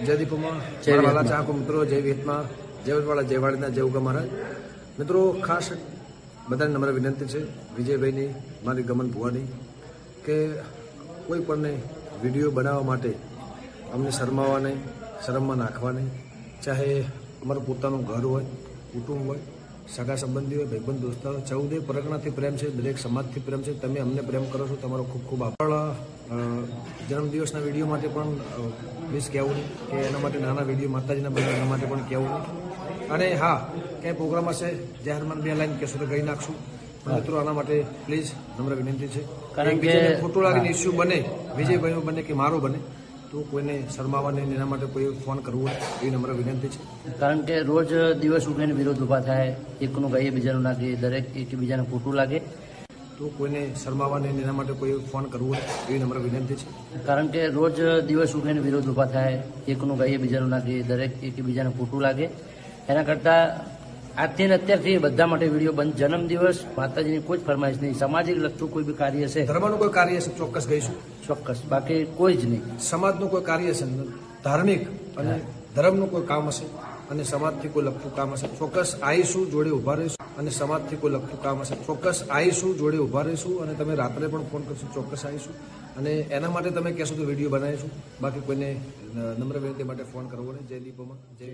જય દીપોમાં મારા વાલા ચાહકો મિત્રો, જય વિહતમાં, જય વટવાળા, જય વાડીના, જય ઉગા મહારાજ. મિત્રો, ખાસ બધાને નમ્ર વિનંતી છે, વિજયભાઈની, મારી ગમન ભુવાની, કે કોઈ પણને વિડીયો બનાવવા માટે અમને શરમમાં નાખવા નહીં. ચાહે અમારું પોતાનું ઘર હોય, કુટુંબ હોય, સગા સંબંધી હોય, ભાઈબંધ દોસ્તારો, 14 પરગણાથી પ્રેમ છે, દરેક સમાજથી પ્રેમ છે. તમે અમને પ્રેમ કરો છો, તમારો ખૂબ ખૂબ આભાર. જન્મદિવસના વિડીયો માટે પણ મિસ કહેવું નહીં, કે એના માટે નાના વિડીયો માતાજીના બને એના માટે પણ કહેવું નહીં. અને હા, ક્યાંય પ્રોગ્રામ હશે, જાહેરમાં 2 લાઈન કહેશો તો કહી નાખશું. પણ મિત્રો, આના માટે પ્લીઝ નમ્ર વિનંતી છે, કારણ કે ખોટું લાગીને ઇસ્યુ બને, વિજયભાઈનો બને કે મારો બને, તો કોઈને શરમાવા નહીં, એના માટે કોઈ ફોન કરવો એવી નમ્ર વિનંતી છે. કારણ કે રોજ દિવસ ઉઠીને વિરોધ ઉભા થાય, એકનું કહીએ બીજાનું ના કહીએ, દરેક એકબીજાને ખોટું લાગે, તો કોઈને શરમાવા નહીં, એના માટે કોઈ ફોન કરવો એવી નમ્ર વિનંતી છે. કારણ કે રોજ દિવસ ઉઠીને વિરોધ ઉભા થાય, એકનું કહીએ બીજાનું ના કહીએ, દરેક એકબીજાને ખોટું લાગે. એના કરતાં આજથી ને અત્યારથી બધા માટે વિડીયો બંધ. જન્મદિવસ, માતાજીની કોઈ જ ફરમાઈશ નહીં, સામાજિક લગતું કોઈ બી કાર્ય છે, ધર્મનું કોઈ કાર્ય છે ચોક્કસ ગઈશું, ચોક્કસ, બાકી કોઈ જ નહીં. સમાજનું કોઈ કાર્ય છે, ધાર્મિક અને ધર્મનું કોઈ કામ હશે અને સમાજથી કોઈ લગતું કામ હશે, ચોક્કસ આવીશું, જોડે ઉભા રહીશું. અને સમાજથી કોઈ લગતું કામ હશે, ચોક્કસ આવીશું, જોડે ઉભા રહીશું. અને તમે રાત્રે પણ ફોન કરશો, ચોક્કસ આવીશું. અને એના માટે તમે કહેશો તો વિડીયો બનાવીશું. બાકી કોઈને નમ્ર વિનંતી માટે ફોન કરવો નહીં. જય દીપોમાં, જય